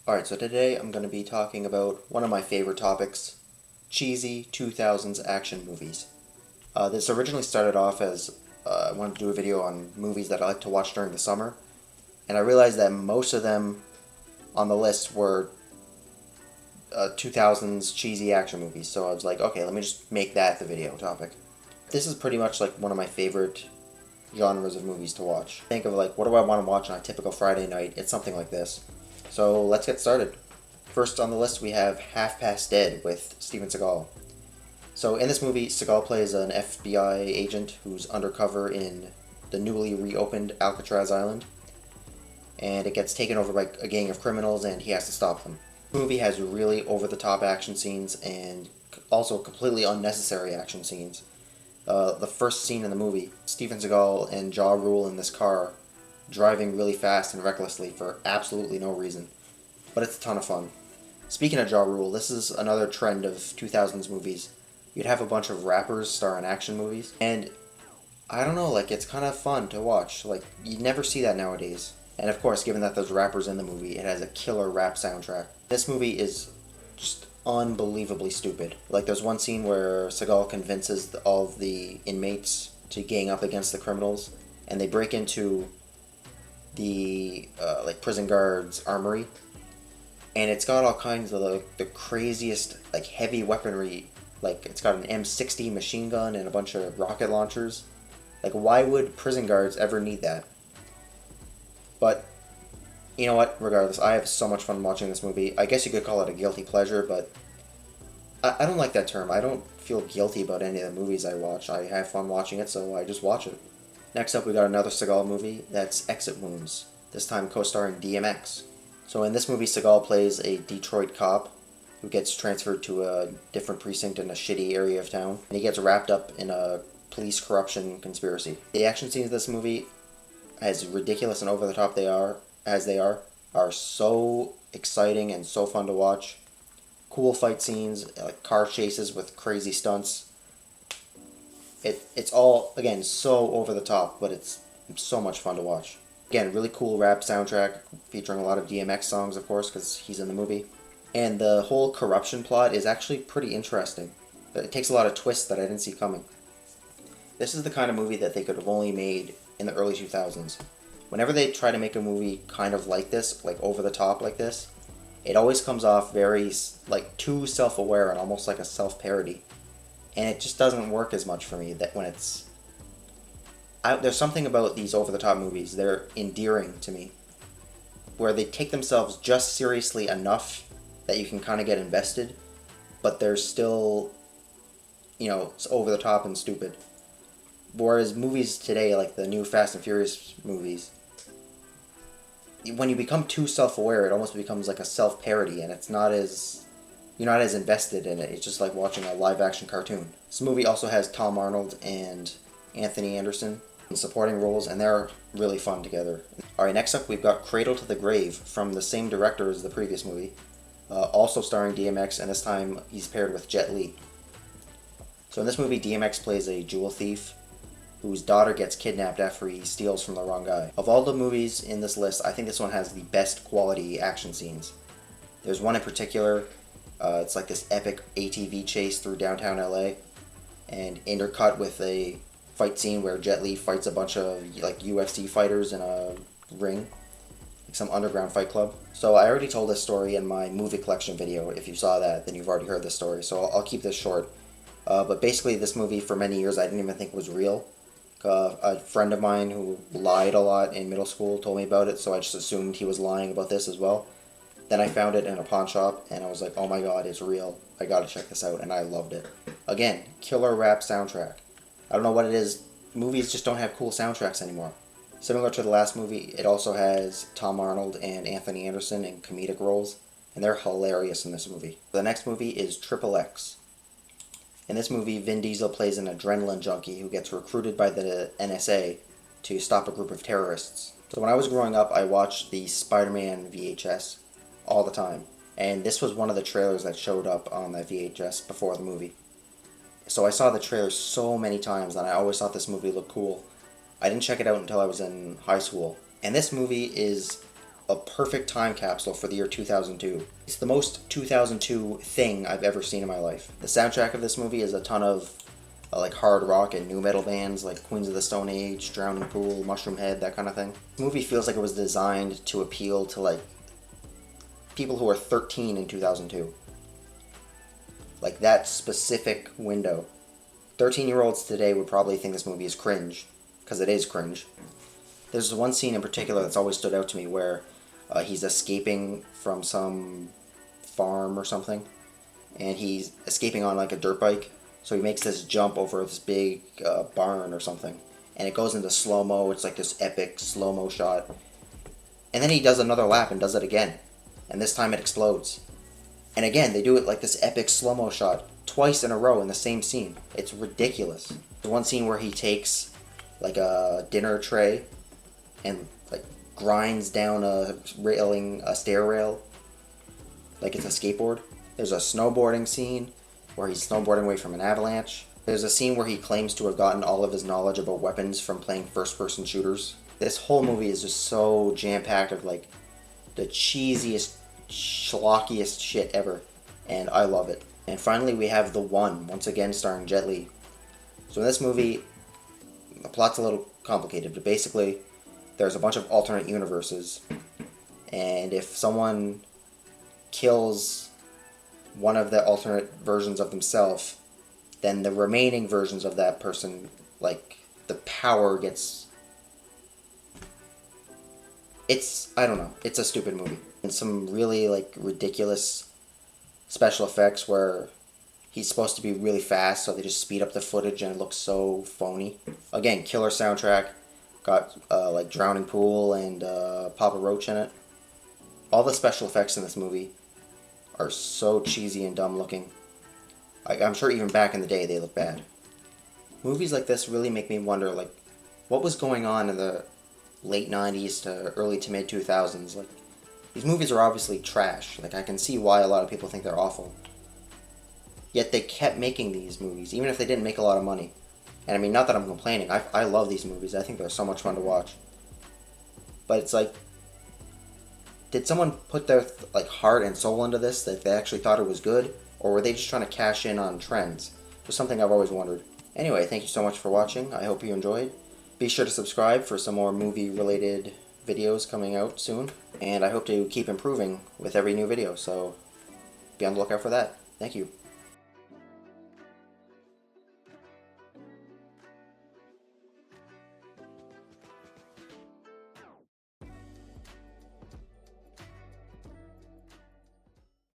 Alright, so today I'm going to be talking about one of my favorite topics, cheesy 2000s action movies. This originally started off as I wanted to do a video on movies that I like to watch during the summer, and I realized that most of them on the list were 2000s cheesy action movies, so I was like, okay, let me just make that the video topic. This is pretty much like one of my favorite genres of movies to watch. Think of like, what do I want to watch on a typical Friday night? It's something like this. So let's get started. First on the list we have Half Past Dead with Steven Seagal. So in this movie, Seagal plays an FBI agent who's undercover in the newly reopened Alcatraz Island, and it gets taken over by a gang of criminals and he has to stop them. The movie has really over-the-top action scenes and also completely unnecessary action scenes. The first scene in the movie, Steven Seagal and Ja Rule in this car driving really fast and recklessly for absolutely no reason. But it's a ton of fun. Speaking of Ja Rule, this is another trend of 2000s movies. You'd have a bunch of rappers star in action movies, and I don't know, like, it's kind of fun to watch. Like, you never see that nowadays. And of course, given that there's rappers in the movie, it has a killer rap soundtrack. This movie is just unbelievably stupid. Like, there's one scene where Seagal convinces all of the inmates to gang up against the criminals, and they break into the prison guard's armory, and it's got all kinds of the craziest like heavy weaponry. Like, it's got an M60 machine gun and a bunch of rocket launchers. Like, why would prison guards ever need that? But you know what? Regardless, I have so much fun watching this movie. I guess you could call it a guilty pleasure, but I don't like that term. I don't feel guilty about any of the movies I watch. I have fun watching it, so I just watch it. Next up, we got another Seagal movie. That's Exit Wounds. This time co-starring DMX. So in this movie, Seagal plays a Detroit cop who gets transferred to a different precinct in a shitty area of town, and he gets wrapped up in a police corruption conspiracy. The action scenes of this movie, as ridiculous and over the top they are so exciting and so fun to watch. Cool fight scenes, like car chases with crazy stunts. It's all, again, so over the top, but it's so much fun to watch. Again, really cool rap soundtrack featuring a lot of DMX songs, of course, because he's in the movie. And the whole corruption plot is actually pretty interesting. It takes a lot of twists that I didn't see coming. This is the kind of movie that they could have only made in the early 2000s. Whenever they try to make a movie kind of like this, like over the top like this, it always comes off very, like, too self-aware and almost like a self-parody. And it just doesn't work as much for me that when it's... there's something about these over-the-top movies, they're endearing to me, where they take themselves just seriously enough that you can kind of get invested, but they're still, it's over-the-top and stupid. Whereas movies today, like the new Fast and Furious movies, when you become too self-aware, it almost becomes like a self-parody, and you're not as invested in it. It's just like watching a live-action cartoon. This movie also has Tom Arnold and Anthony Anderson in supporting roles, and they're really fun together. Alright, next up we've got Cradle to the Grave from the same director as the previous movie, also starring DMX, and this time he's paired with Jet Li. So in this movie, DMX plays a jewel thief whose daughter gets kidnapped after he steals from the wrong guy. Of all the movies in this list, I think this one has the best quality action scenes. There's one in particular, it's like this epic ATV chase through downtown LA, and intercut with a fight scene where Jet Li fights a bunch of like UFC fighters in a ring, like some underground fight club. So I already told this story in my movie collection video. If you saw that, then you've already heard this story, so I'll keep this short. But basically, this movie, for many years, I didn't even think was real. A friend of mine who lied a lot in middle school told me about it, so I just assumed he was lying about this as well. Then I found it in a pawn shop, and I was like, oh my god, it's real. I gotta check this out, and I loved it. Again, killer rap soundtrack. I don't know what it is. Movies just don't have cool soundtracks anymore. Similar to the last movie, it also has Tom Arnold and Anthony Anderson in comedic roles, and they're hilarious in this movie. The next movie is Triple X. In this movie, Vin Diesel plays an adrenaline junkie who gets recruited by the NSA to stop a group of terrorists. So when I was growing up, I watched the Spider-Man VHS all the time, and this was one of the trailers that showed up on that VHS before the movie. So I saw the trailer so many times, and I always thought this movie looked cool. I didn't check it out until I was in high school, and this movie is a perfect time capsule for the year 2002. It's the most 2002 thing I've ever seen in my life. The soundtrack of this movie is a ton of like hard rock and new metal bands like Queens of the Stone Age, Drowning Pool, Mushroom Head, that kind of thing. The movie feels like it was designed to appeal to like people who are 13 in 2002. Like that specific window. 13-year-olds today would probably think this movie is cringe, because it is cringe. There's one scene in particular that's always stood out to me where he's escaping from some farm or something, and he's escaping on like a dirt bike. So he makes this jump over this big barn or something, and it goes into slow-mo. It's like this epic slow-mo shot. And then he does another lap and does it again, and this time it explodes. And again, they do it like this epic slow-mo shot twice in a row in the same scene. It's ridiculous. There's one scene where he takes like a dinner tray and like grinds down a stair rail, like it's a skateboard. There's a snowboarding scene where he's snowboarding away from an avalanche. There's a scene where he claims to have gotten all of his knowledge about weapons from playing first-person shooters. This whole movie is just so jam-packed of like the cheesiest, schlockiest shit ever, and I love it. And finally we have The One, once again starring Jet Li. So in this movie, the plot's a little complicated, but basically there's a bunch of alternate universes, and if someone kills one of the alternate versions of themselves, then the remaining versions of that person, like, the power gets... I don't know, it's a stupid movie. And some really, like, ridiculous special effects where he's supposed to be really fast, so they just speed up the footage and it looks so phony. Again, killer soundtrack, got, like, Drowning Pool and Papa Roach in it. All the special effects in this movie are so cheesy and dumb looking. I'm sure even back in the day they look bad. Movies like this really make me wonder, like, what was going on in the late 90s to early to mid 2000s? Like, these movies are obviously trash. Like, I can see why a lot of people think they're awful. Yet they kept making these movies, even if they didn't make a lot of money. And I mean, not that I'm complaining. I love these movies. I think they're so much fun to watch. But it's like, did someone put their like heart and soul into this, that they actually thought it was good? Or were they just trying to cash in on trends? Just something I've always wondered. Anyway, thank you so much for watching. I hope you enjoyed. Be sure to subscribe for some more movie-related videos coming out soon. And I hope to keep improving with every new video, so be on the lookout for that. Thank you.